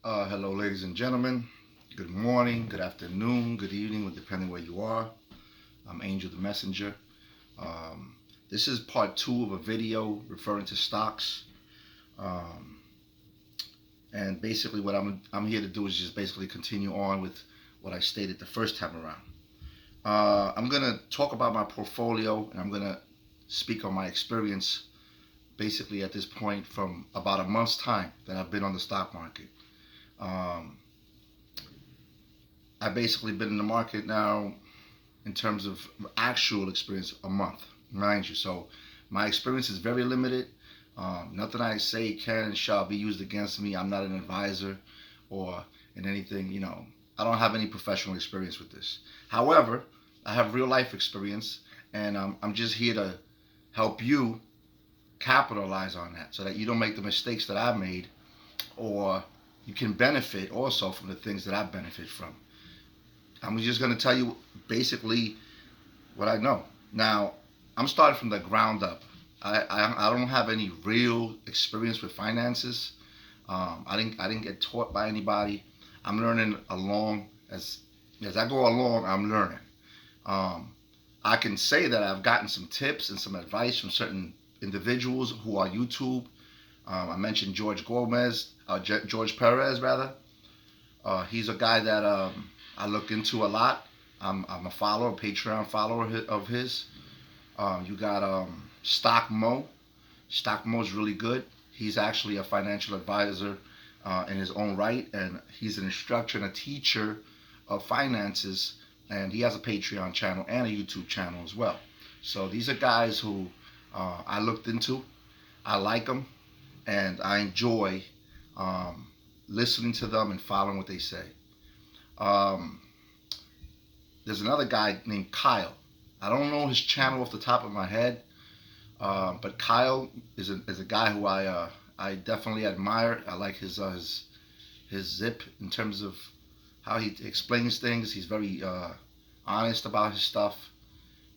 Hello, ladies and gentlemen. Good morning, good afternoon, good evening, depending where you are. I'm Angel the Messenger. Um, this is part two of a video referring to stocks. Um, and basically, what I'm here to do is just basically continue on with what I stated the first time around. I'm gonna talk about my portfolio, and I'm gonna speak on my experience. Basically, at this point, from about a month's time that I've been on the stock market. Um, I've basically been in the market now in terms of actual experience a month, mind you. So my experience is very limited. Nothing I say can and shall be used against me. I'm not an advisor or in anything, I don't have any professional experience with this. However, I have real life experience, and I'm just here to help you capitalize on that so that you don't make the mistakes that I made, or you can benefit also from the things that I benefit from. I'm just going to tell you basically what I know. Now, I'm starting from the ground up. I don't have any real experience with finances. I didn't get taught by anybody. I'm learning along as I go along. I'm learning. Um, I can say that I've gotten some tips and some advice from certain individuals who are YouTube. I mentioned George Perez rather. He's a guy that I look into a lot. I'm a follower, a Patreon follower of his. You got Stock Mo. Stock Mo's really good. He's actually a financial advisor in his own right, and he's an instructor and a teacher of finances. And he has a Patreon channel and a YouTube channel as well. So these are guys who I looked into. I like them, and I enjoy listening to them and following what they say. Um, there's another guy named Kyle. I don't know his channel off the top of my head, but Kyle is a guy who I definitely admire. I like his zip in terms of how he explains things. He's very honest about his stuff,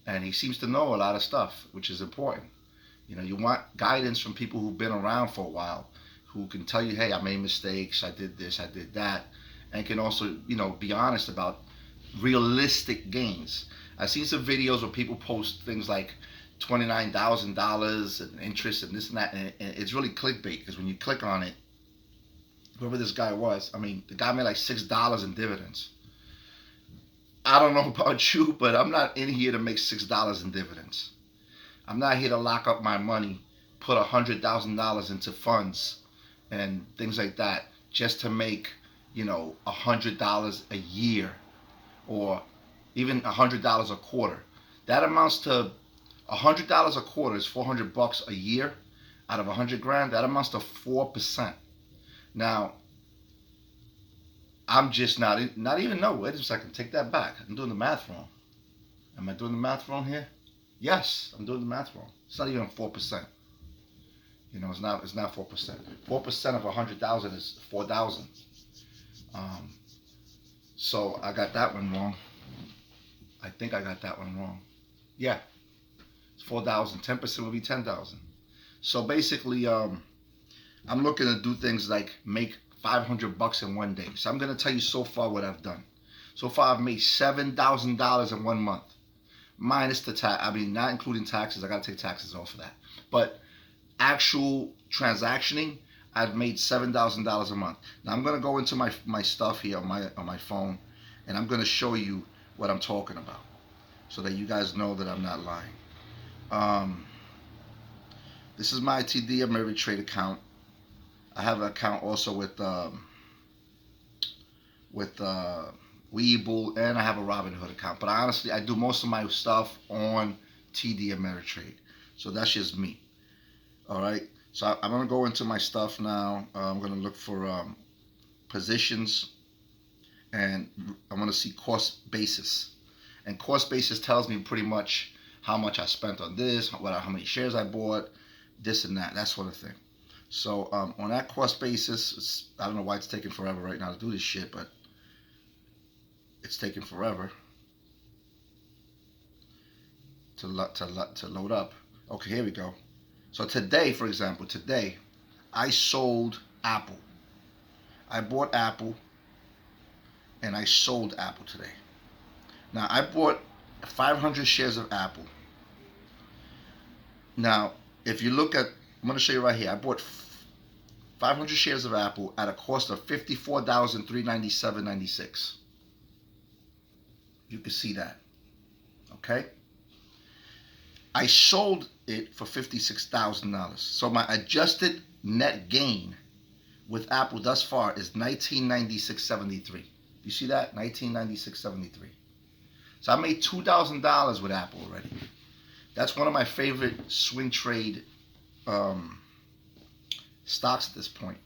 and he seems to know a lot of stuff, which is important. You want guidance from people who've been around for a while, who can tell you, hey, I made mistakes, I did this, I did that, and can also, be honest about realistic gains. I've seen some videos where people post things like $29,000 and interest and this and that, and it's really clickbait because when you click on it, whoever this guy was, the guy made like $6 in dividends. I don't know about you, but I'm not in here to make $6 in dividends. I'm not here to lock up my money, put $100,000 into funds and things like that just to make, $100 a year or even $100 a quarter. That amounts to $100 a quarter is $400 a year out of 100 grand. That amounts to 4%. Now, I'm just not even, no, wait a second, take that back. I'm doing the math wrong. Am I doing the math wrong here? Yes, I'm doing the math wrong. It's not even 4%. It's not 4%. 4% of 100,000 is 4,000. So I got that one wrong. I think I got that one wrong. Yeah, it's 4,000. 10% would be 10,000. So basically, I'm looking to do things like make $500 in one day. So I'm gonna tell you so far what I've done. So far, I've made $7,000 in 1 month, minus the tax. Not including taxes. I gotta take taxes off of that. But actual transactioning, I've made $7,000 a month. Now I'm gonna go into my stuff here on my phone, and I'm gonna show you what I'm talking about, so that you guys know that I'm not lying. This is my TD Ameritrade account. I have an account also with Webull, and I have a Robinhood account. But I do most of my stuff on TD Ameritrade. So that's just me. All right. So I'm gonna go into my stuff now. I'm gonna look for positions, and I'm gonna see cost basis. And cost basis tells me pretty much how much I spent on this, how many shares I bought, this and that sort of thing. So on that cost basis, I don't know why it's taking forever right now to do this shit, but it's taking forever to load up. Okay, here we go. So today, for example, I sold Apple. I bought Apple and I sold Apple today. Now, I bought 500 shares of Apple. Now, if you look at, I'm going to show you right here. I bought 500 shares of Apple at a cost of $54,397.96. You can see that. Okay? I sold it for $56,000. So my adjusted net gain with Apple thus far is $1996.73. You see that? $1996.73. So I made $2,000 with Apple already. That's one of my favorite swing trade stocks at this point.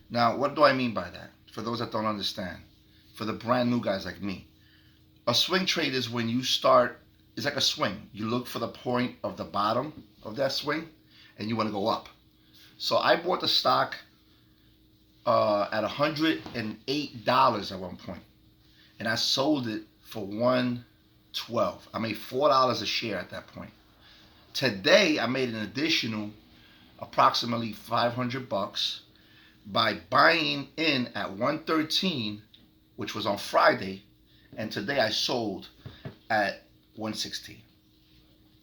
Now, what do I mean by that? For those that don't understand, for the brand new guys like me, a swing trade is when you start. It's like a swing. You look for the point of the bottom of that swing, and you want to go up. So I bought the stock at $108 at one point, and I sold it for $112. I made $4 a share at that point. Today I made an additional approximately $500 by buying in at 113, which was on Friday, and today I sold at 116.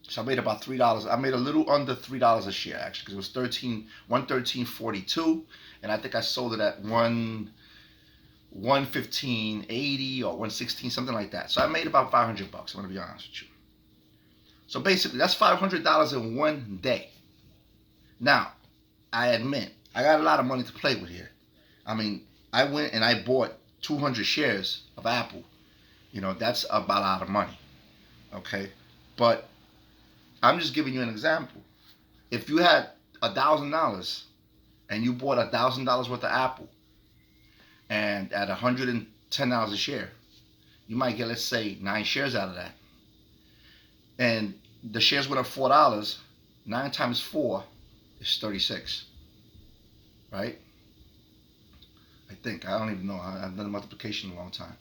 So I made about $3. I made a little under $3 a share actually, because it was 113.42, and I think I sold it at 115.80 or 116, something like that. So I made about $500. I'm gonna be honest with you. So basically, that's $500 in one day. Now, I admit I got a lot of money to play with here. I mean, I went and I bought 200 shares of Apple. You know, that's about a lot of money. Okay, but I'm just giving you an example. If you had $1,000 and you bought $1,000 worth of Apple, and at $110 a share, you might get, let's say, 9 shares out of that. And the shares went up $4. 9 times 4 is 36, right? I think. I don't even know. I've done multiplication in a long time.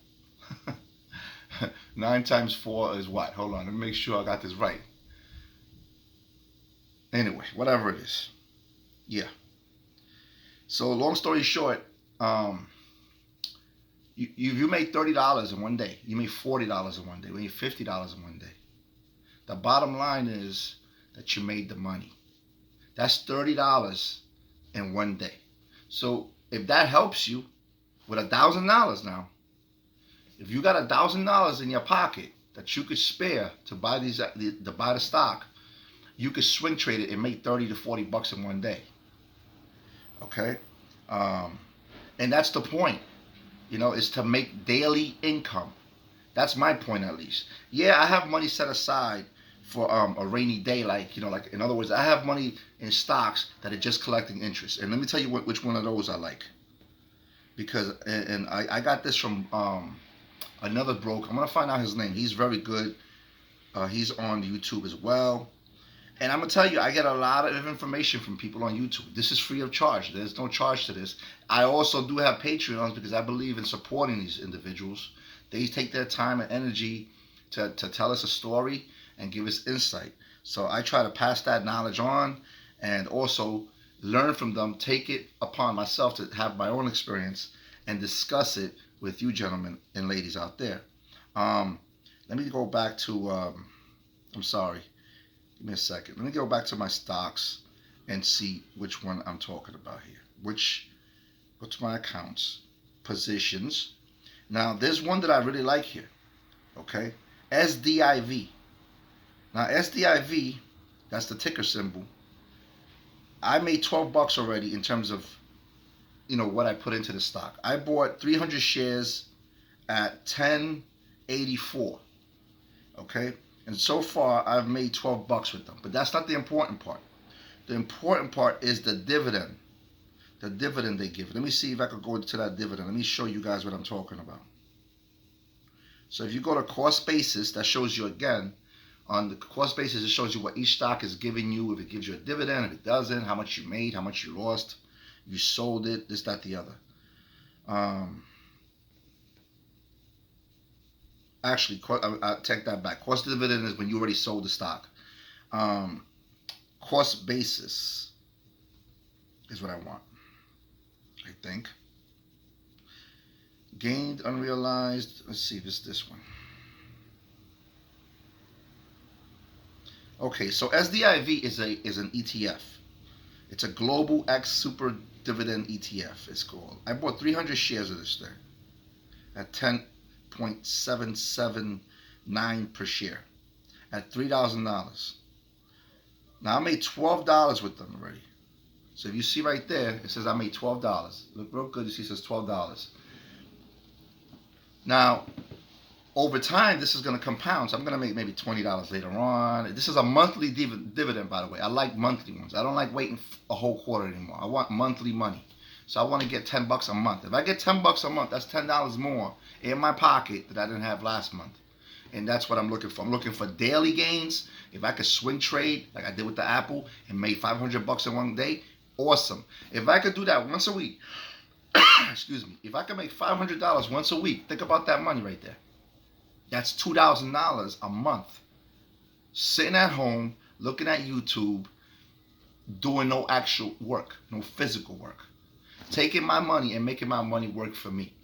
9 times 4 is what? Hold on, let me make sure I got this right. Anyway, whatever it is. Yeah. So long story short, you made $30 in one day. You made $40 in one day. You made $50 in one day. The bottom line is that you made the money. That's $30 in one day. So if that helps you with $1,000 now, if you got $1,000 in your pocket that you could spare to buy the stock, you could swing trade it and make $30 to $40 in one day. Okay, and that's the point. You know, is to make daily income. That's my point, at least. Yeah, I have money set aside for a rainy day, like in other words, I have money in stocks that are just collecting interest. And let me tell you which one of those I like, because I got this from another broker. I'm gonna find out his name. He's very good. He's on YouTube as well. And I'm gonna tell you, I get a lot of information from people on YouTube. This is free of charge. There's no charge to this. I also do have Patreons because I believe in supporting these individuals. They take their time and energy to tell us a story and give us insight. So I try to pass that knowledge on and also learn from them, take it upon myself to have my own experience and discuss it with you gentlemen and ladies out there. Let me go back to, I'm sorry, give me a second. Let me go back to my stocks and see which one I'm talking about here. Go to my accounts, positions. Now, there's one that I really like here, okay? SDIV. Now, SDIV, that's the ticker symbol. I made $12 already in terms of, what I put into the stock. I bought 300 shares at $10.84, okay? And so far, I've made $12 with them. But that's not the important part. The important part is the dividend. The dividend they give. Let me see if I could go to that dividend. Let me show you guys what I'm talking about. So if you go to cost basis, that shows you again, on the cost basis, it shows you what each stock is giving you, if it gives you a dividend, if it doesn't, how much you made, how much you lost, you sold it, this, that, the other. Actually, I take that back. Cost dividend is when you already sold the stock. Cost basis is what I want, I think. Gained unrealized. Let's see if it's this one. Okay, so SDIV is an ETF. It's a Global X Super Dividend ETF. It's called. I bought 300 shares of this thing at 10.779 per share at $3,000. Now I made $12 with them already. So if you see right there, it says I made $12. Look real good. You see it says $12. Now, over time, this is going to compound. So I'm going to make maybe $20 later on. This is a monthly dividend, by the way. I like monthly ones. I don't like waiting a whole quarter anymore. I want monthly money. So I want to get $10 a month. If I get $10 a month, that's $10 more in my pocket that I didn't have last month. And that's what I'm looking for. I'm looking for daily gains. If I could swing trade like I did with the Apple and made $500 in one day, awesome. If I could do that once a week, excuse me, if I could make $500 once a week, think about that money right there. That's $2,000 a month. Sitting at home, looking at YouTube, doing no actual work, no physical work. Taking my money and making my money work for me.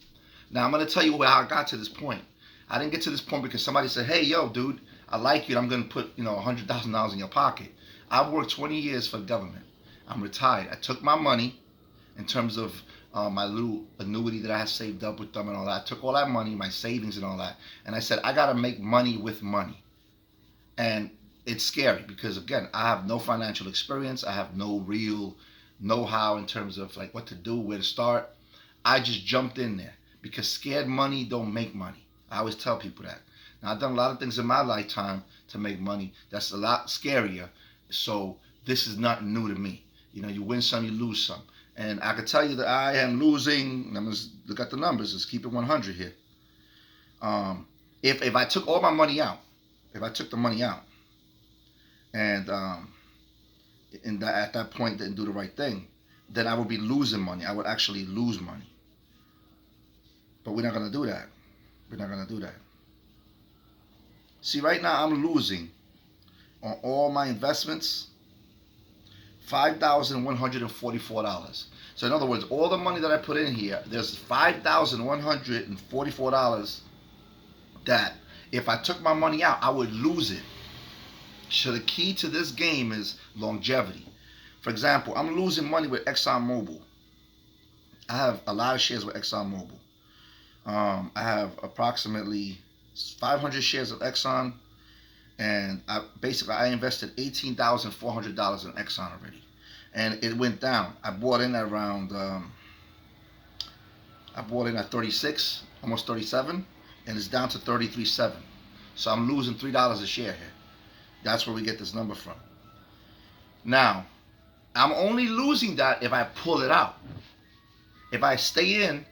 Now, I'm going to tell you how I got to this point. I didn't get to this point because somebody said, hey, yo, dude, I like you. I'm going to put, $100,000 in your pocket. I've worked 20 years for the government. I'm retired. I took my money in terms of my little annuity that I had saved up with them and all that. I took all that money, my savings and all that, and I said, I got to make money with money. And it's scary because, again, I have no financial experience. I have no real know-how in terms of like what to do, where to start. I just jumped in there because scared money don't make money. I always tell people that. Now, I've done a lot of things in my lifetime to make money. That's a lot scarier. So this is nothing new to me. You win some, you lose some. And I can tell you that I am losing. I'm going to look at the numbers. Let's keep it 100 here. If I took all my money out, if I took the money out, and at that point didn't do the right thing, then I would be losing money. I would actually lose money. But we're not going to do that. We're not going to do that. See, right now I'm losing on all my investments $5,144. So in other words, all the money that I put in here, there's $5,144 that if I took my money out, I would lose it. So the key to this game is longevity. For example, I'm losing money with ExxonMobil. I have a lot of shares with ExxonMobil. I have approximately 500 shares of Exxon, and I invested $18,400 in Exxon already, and it went down. I bought in at around, at 36, almost 37, and it's down to 33.7. So I'm losing $3 a share here. That's where we get this number from. Now, I'm only losing that if I pull it out. If I stay in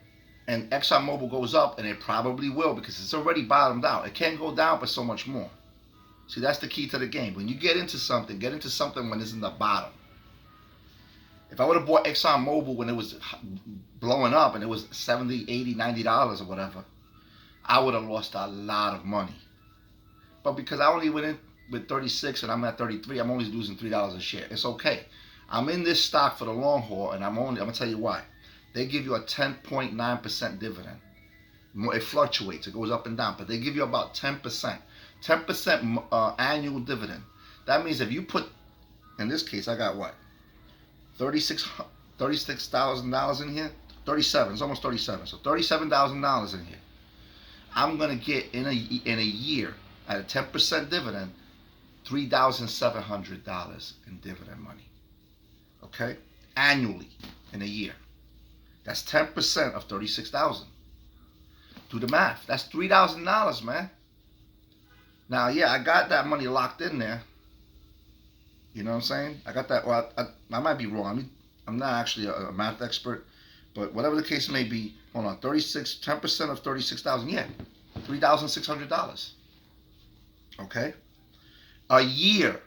and ExxonMobil goes up, and it probably will because it's already bottomed out. It can't go down but so much more. See, that's the key to the game. When you get into something when it's in the bottom. If I would have bought ExxonMobil when it was blowing up and it was $70, $80, $90 or whatever, I would have lost a lot of money. But because I only went in with 36 and I'm at 33, I'm only losing $3 a share. It's okay. I'm in this stock for the long haul, and I'm going to tell you why. They give you a 10.9% dividend. It fluctuates. It goes up and down. But they give you about 10%. 10% annual dividend. That means if you put, in this case, I got what? $36,000 in here? 37. It's almost 37. So $37,000 in here. I'm going to get in a year at a 10% dividend, $3,700 in dividend money. Okay? Annually in a year. That's 10% of 36,000. Do the math. That's $3,000, man. Now, yeah, I got that money locked in there. You know what I'm saying? I got that. Well, I might be wrong. I'm not actually a math expert, but whatever the case may be, hold on. 10% of 36,000. Yeah, $3,600. Okay, a year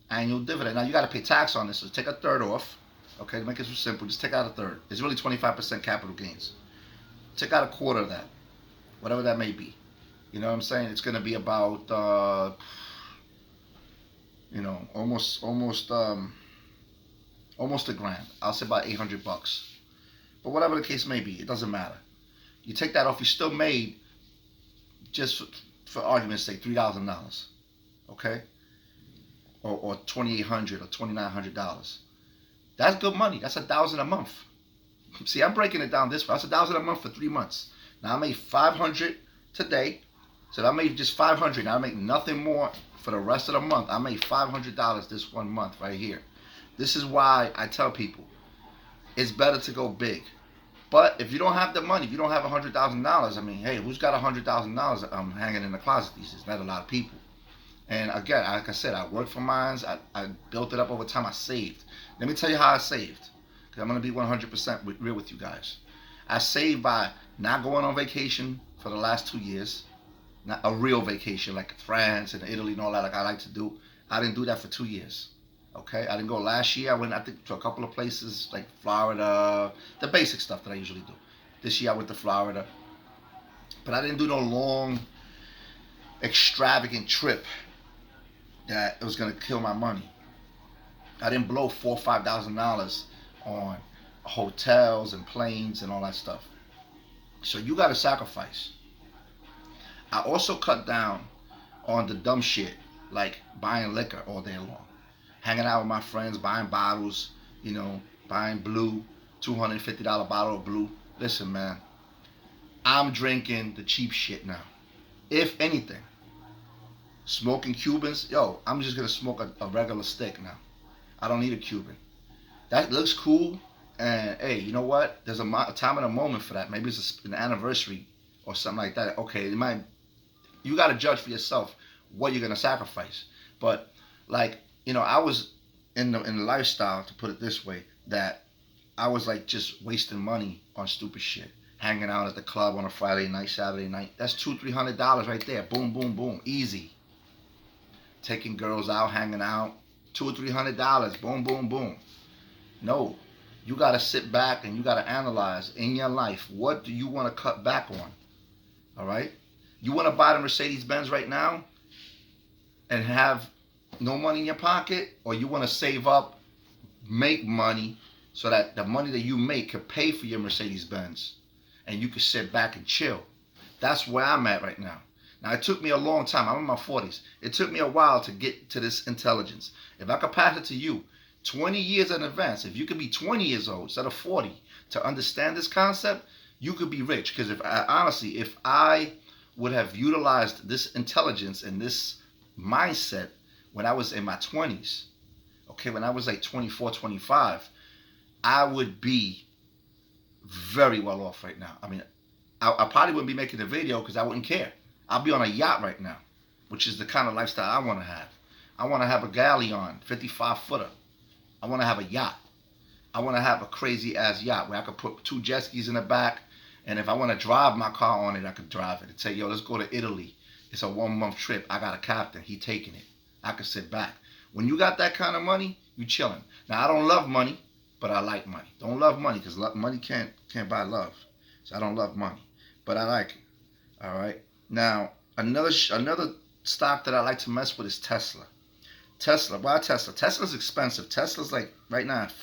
annual dividend. Now you got to pay tax on this, so take a third off. Okay, to make it so simple, just take out a third. It's really 25% capital gains. Take out a quarter of that, whatever that may be. You know what I'm saying? It's going to be about, almost $1,000. I'll say about $800. But whatever the case may be, it doesn't matter. You take that off, you still made, just for argument's sake, $3,000, okay, or $2,800 or $2,900. That's good money. That's $1,000 a month. See, I'm breaking it down this way. That's $1,000 a month for 3 months. Now I made $500 today, so I made just $500. Now I make nothing more for the rest of the month. I made $500 this 1 month right here. This is why I tell people it's better to go big. But if you don't have the money, if you don't have $100,000, I mean, hey, who's got $100,000 hanging in the closet these days? Not a lot of people. And again, like I said, I worked for mine. I built it up over time. I saved. Let me tell you how I saved. Because I'm going to be 100% real with you guys. I saved by not going on vacation for the last 2 years. Not a real vacation like France and Italy and all that like I like to do. I didn't do that for 2 years. Okay, I didn't go last year. I went, I think, to a couple of places like Florida, the basic stuff that I usually do. This year I went to Florida, but I didn't do no long, extravagant trip that it was gonna kill my money. I didn't blow $4,000 or $5,000 on hotels and planes and all that stuff. So you gotta sacrifice. I also cut down on the dumb shit like buying liquor all day long. Hanging out with my friends, buying bottles, buying blue, $250 bottle of blue. Listen, man, I'm drinking the cheap shit now. If anything, smoking Cubans, I'm just gonna smoke a regular stick now. I don't need a Cuban. That looks cool, and hey, you know what? There's a time and a moment for that. Maybe it's an anniversary or something like that. Okay, you gotta judge for yourself what you're gonna sacrifice. But like, I was in the lifestyle, to put it this way, that I was like just wasting money on stupid shit. Hanging out at the club on a Friday night, Saturday night. That's $200-$300 right there. Boom, boom, boom. Easy. Taking girls out, hanging out. $200-$300. Boom, boom, boom. No. You got to sit back and you got to analyze in your life, what do you want to cut back on? All right? You want to buy the Mercedes-Benz right now and have no money in your pocket, or you want to save up, make money, so that the money that you make could pay for your Mercedes-Benz and you could sit back and chill. That's where I'm at right now. Now, it took me a long time. I'm in my 40s. It took me a while to get to this intelligence. If I could pass it to you 20 years in advance, if you could be 20 years old instead of 40 to understand this concept, you could be rich. Because if I would have utilized this intelligence and this mindset when I was in my 20s, okay, when I was like 24, 25, I would be very well off right now. I mean, I probably wouldn't be making a video because I wouldn't care. I'll be on a yacht right now, which is the kind of lifestyle I want to have. I want to have a galleon, 55-footer. I want to have a yacht. I want to have a crazy-ass yacht where I could put 2 jet skis in the back, and if I want to drive my car on it, I could drive it and say, let's go to Italy. It's a 1-month trip. I got a captain. He taking it. I could sit back. When you got that kind of money, you chilling. Now, I don't love money, but I like money. Don't love money because money can't buy love. So I don't love money, but I like it. All right. Now, another stock that I like to mess with is Tesla. Tesla. Why Tesla? Tesla's expensive. Tesla's like right now at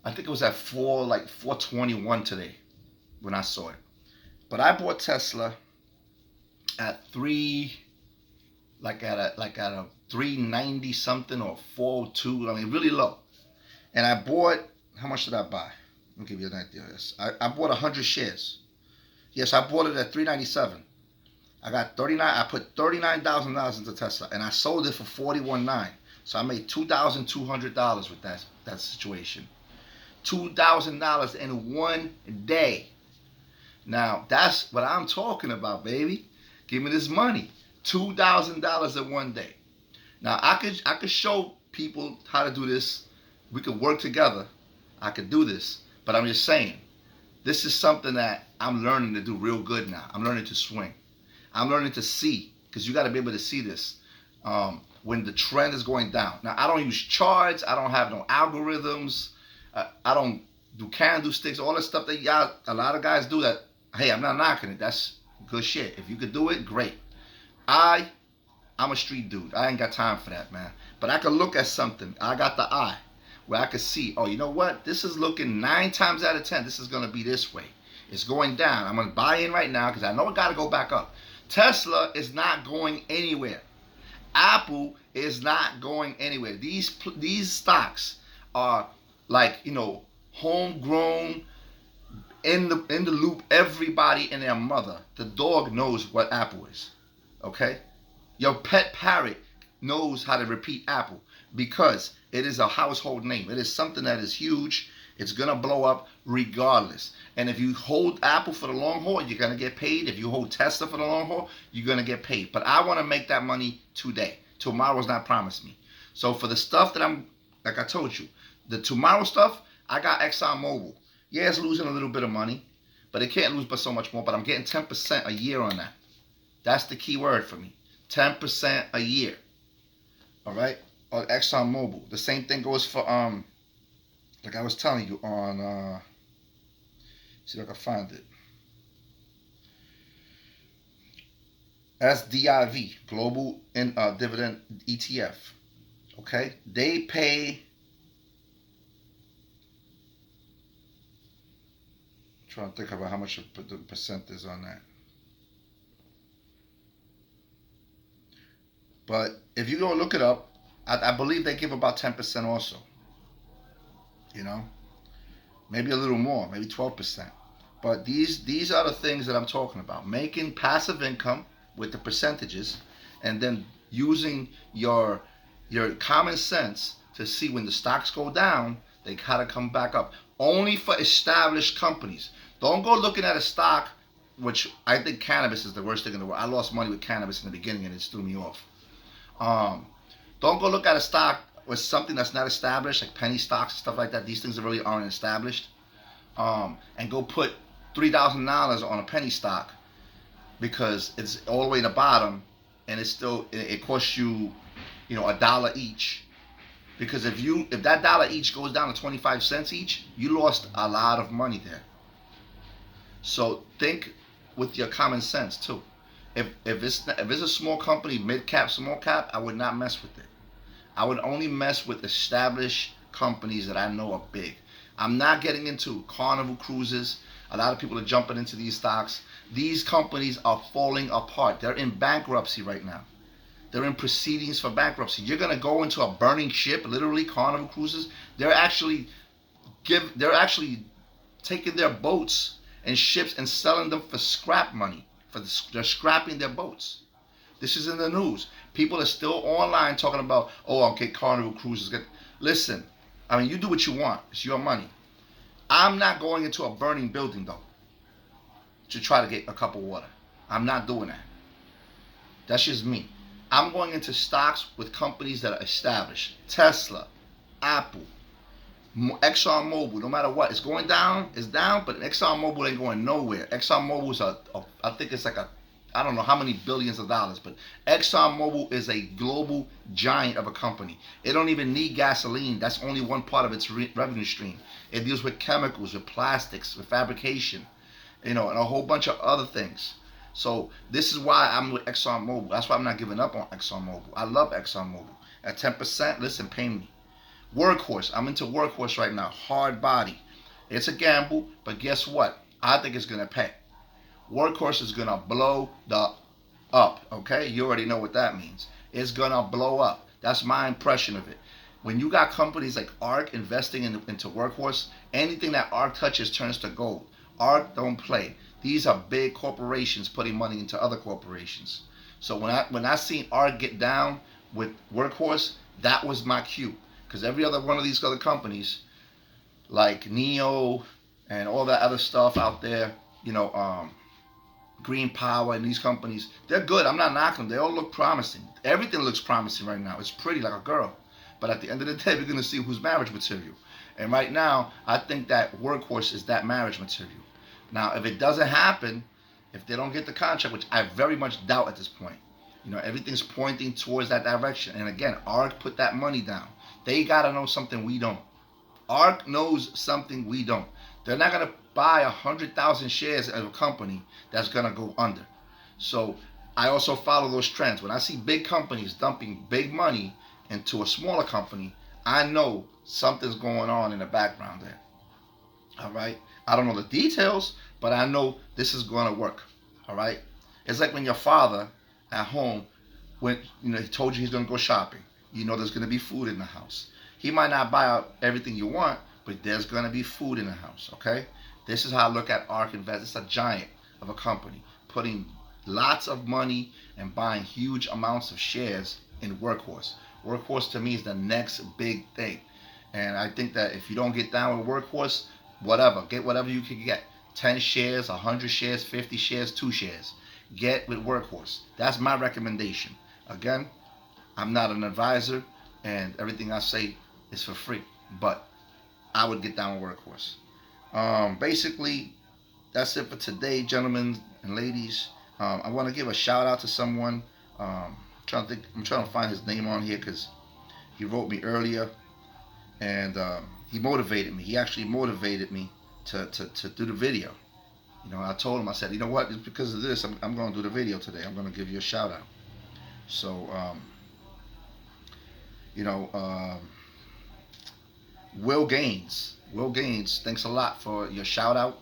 I think it was at 421 today when I saw it. But I bought Tesla at at a 390 something or 402. I mean, really low. And I bought, how much did I buy? Let me give you an idea of this. I bought 100 shares. Yes, I bought it at 397. I got 39. I put $39,000 into Tesla, and I sold it for 41.9. So I made $2,200 with that situation. $2,000 in one day. Now that's what I'm talking about, baby. Give me this money. $2,000 in one day. Now I could show people how to do this. We could work together. I could do this, but I'm just saying, this is something that I'm learning to do real good now. I'm learning to swing. I'm learning to see, because you got to be able to see this when the trend is going down. Now, I don't use charts. I don't have no algorithms. I don't do candlesticks, all the stuff that a lot of guys do that. Hey, I'm not knocking it. That's good shit. If you could do it, great. I'm a street dude. I ain't got time for that, man. But I could look at something. I got the eye where I could see, you know what? This is looking 9 times out of 10. This is going to be this way. It's going down. I'm going to buy in right now because I know it got to go back up. Tesla is not going anywhere. Apple is not going anywhere. These stocks are like, homegrown, in the loop. Everybody and their mother, the dog, knows what Apple is. Okay, your pet parrot knows how to repeat Apple because it is a household name. It is something that is huge. It's gonna blow up regardless. And if you hold Apple for the long haul, you're gonna get paid. If you hold Tesla for the long haul, you're gonna get paid. But I want to make that money today. Tomorrow's not promised me. So for the stuff that I'm, like I told you, the tomorrow stuff, I got ExxonMobil. Yeah, it's losing a little bit of money, but it can't lose but so much more. But I'm getting 10% a year on that. That's the key word for me. 10% a year. All right? On ExxonMobil. The same thing goes for, like I was telling you on, see if I can find it. SDIV, Global Dividend ETF. Okay? They pay, I'm trying to think about how much the percent is on that. But if you go look it up, I believe they give about 10% also. Maybe a little more, maybe 12%. But these are the things that I'm talking about. Making passive income with the percentages, and then using your common sense to see when the stocks go down, they gotta come back up. Only for established companies. Don't go looking at a stock, which I think cannabis is the worst thing in the world. I lost money with cannabis in the beginning and it threw me off. Don't go look at a stock with something that's not established, like penny stocks and stuff like that. These things really aren't established. And go put $3,000 on a penny stock because it's all the way in the bottom, and it costs you, $1 each. Because if that dollar each goes down to 25 cents each, you lost a lot of money there. So think with your common sense too. If it's a small company, mid cap, small cap, I would not mess with it. I would only mess with established companies that I know are big. I'm not getting into Carnival Cruises. A lot of people are jumping into these stocks. These companies are falling apart. They're in bankruptcy right now. They're in proceedings for bankruptcy. You're gonna go into a burning ship, literally. Carnival Cruises. They're actually taking their boats and ships and selling them for scrap money. They're scrapping their boats. This is in the news. People are still online talking about, okay, Carnival Cruises. Listen, you do what you want. It's your money. I'm not going into a burning building, though, to try to get a cup of water. I'm not doing that. That's just me. I'm going into stocks with companies that are established. Tesla, Apple, ExxonMobil, no matter what. It's going down, it's down, but ExxonMobil ain't going nowhere. ExxonMobil is I think it's like I don't know how many billions of dollars, but ExxonMobil is a global giant of a company. It don't even need gasoline. That's only one part of its revenue stream. It deals with chemicals, with plastics, with fabrication, and a whole bunch of other things. So this is why I'm with ExxonMobil. That's why I'm not giving up on ExxonMobil. I love ExxonMobil. At 10%, listen, pay me. Workhorse. I'm into Workhorse right now. Hard body. It's a gamble, but guess what? I think it's going to pay. Workhorse is going to blow up, okay? You already know what that means. It's going to blow up. That's my impression of it. When you got companies like ARK investing into Workhorse, anything that ARK touches turns to gold. ARK don't play. These are big corporations putting money into other corporations. So when I seen ARK get down with Workhorse, that was my cue. Because every other one of these other companies, like Neo and all that other stuff out there, Green Power and these companies, they're good. I'm not knocking them. They all look promising. Everything looks promising right now. It's pretty like a girl. But at the end of the day, we're going to see who's marriage material. And right now, I think that Workhorse is that marriage material. Now, if it doesn't happen, if they don't get the contract, which I very much doubt at this point, everything's pointing towards that direction. And again, ARK put that money down. They got to know something we don't. ARK knows something we don't. They're not going to buy 100,000 shares of a company that's going to go under. So I also follow those trends. When I see big companies dumping big money into a smaller company, I know something's going on in the background there. All right? I don't know the details, but I know this is going to work. All right. It's like when your father at home, when he told you he's going to go shopping. You know there's going to be food in the house. He might not buy out everything you want, but there's going to be food in the house. Okay. This is how I look at ARK Invest. It's a giant of a company putting lots of money and buying huge amounts of shares in Workhorse. Workhorse to me is the next big thing. And I think that if you don't get down with Workhorse, get whatever you can get. 10 shares, 100 shares, 50 shares, 2 shares. Get with Workhorse. That's my recommendation. Again, I'm not an advisor, and everything I say is for free. But I would get down with Workhorse. Basically, that's it for today, gentlemen and ladies. I want to give a shout out to someone. I'm trying to find his name on here because he wrote me earlier, and he motivated me. He actually motivated me to do the video. I told him, I said, you know what? It's because of this, I'm going to do the video today. I'm going to give you a shout out. So, you know, Will Gaines, thanks a lot for your shout out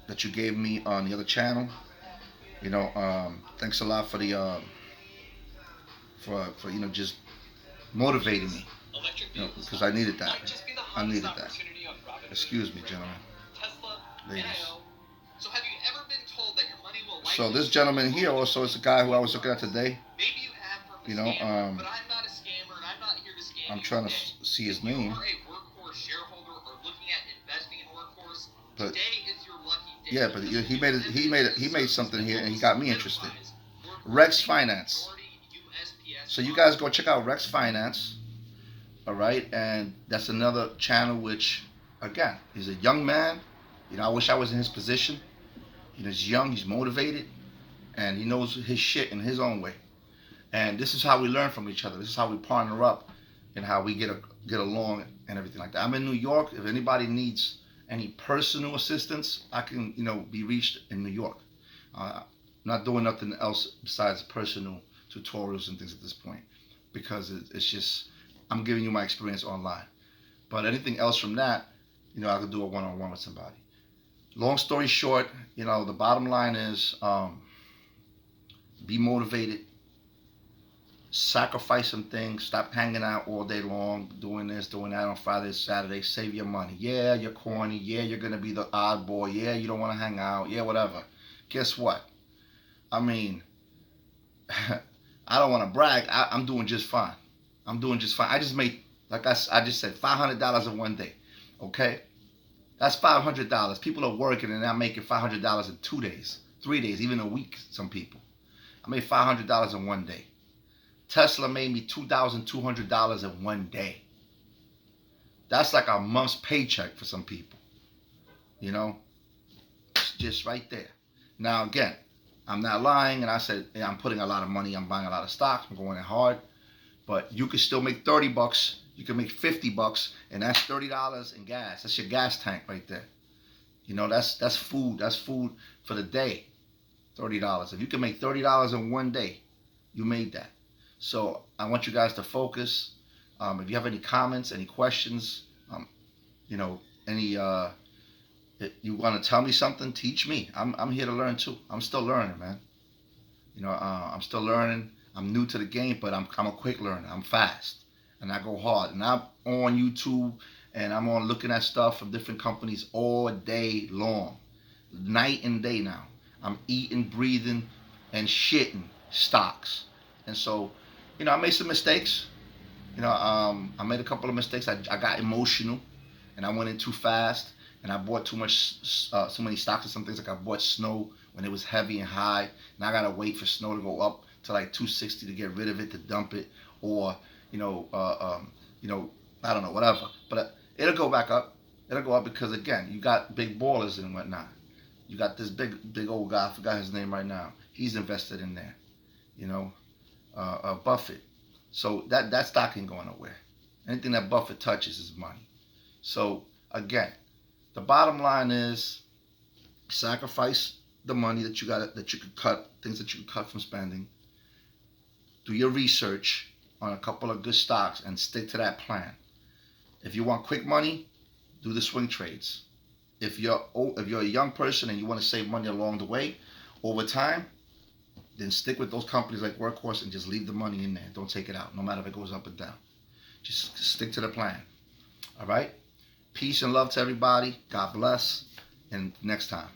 that you gave me on the other channel. Thanks a lot for the for just motivating me. Because I needed that. Excuse me, gentlemen, ladies. So this gentleman here also is a guy who I was looking at today. I'm trying to see his name. But yeah, but he made something here, and he got me interested. Rex Finance. So you guys go check out Rex Finance. All right, and that's another channel which, again, he's a young man. I wish I was in his position. He's young, he's motivated, and he knows his shit in his own way. And this is how we learn from each other. This is how we partner up, and how we get along and everything like that. I'm in New York. If anybody needs any personal assistance, I can be reached in New York. I'm not doing nothing else besides personal tutorials and things at this point, because it's just I'm giving you my experience online. But anything else from that, I could do a one-on-one with somebody. Long story short, the bottom line is be motivated, sacrifice some things, stop hanging out all day long, doing this, doing that on Friday, Saturday, save your money. Yeah, you're corny. Yeah, you're going to be the odd boy. Yeah, you don't want to hang out. Yeah, whatever. Guess what? I mean, I don't want to brag. I'm doing just fine. I just made, like I just said, $500 in one day. Okay? That's $500. People are working and they're making $500 in 2 days, 3 days, even a week, some people. I made $500 in one day. Tesla made me $2,200 in one day. That's like a month's paycheck for some people. It's just right there. Now, again, I'm not lying, and I said I'm putting a lot of money, I'm buying a lot of stocks, I'm going in hard. But you can still make $30. You can make $50, and that's $30 in gas. That's your gas tank right there. That's food. That's food for the day. $30. If you can make $30 in one day, you made that. So I want you guys to focus. If you have any comments, any questions, you want to tell me something, teach me. I'm here to learn too. I'm still learning, man. I'm still learning. I'm new to the game, but I'm a quick learner. I'm fast, and I go hard. And I'm on YouTube, and I'm on looking at stuff from different companies all day long, night and day now. I'm eating, breathing, and shitting stocks. And so, I made some mistakes. I made a couple of mistakes. I got emotional, and I went in too fast, and I bought too many stocks and some things. Like I bought snow when it was heavy and high, and I gotta wait for snow to go up to like 260 to get rid of it, to dump it, or I don't know, whatever. But it'll go back up. It'll go up because, again, you got big ballers and whatnot. You got this big old guy. I forgot his name right now. He's invested in there. Buffett. So that stock ain't going nowhere. Anything that Buffett touches is money. So again, the bottom line is sacrifice the money that you could cut, things that you could cut from spending. Do your research on a couple of good stocks and stick to that plan. If you want quick money, do the swing trades. if you're a young person and you want to save money along the way, over time, then stick with those companies like Workhorse and just leave the money in there. Don't take it out, no matter if it goes up or down. Just stick to the plan. All right? Peace and love to everybody. God bless. And next time.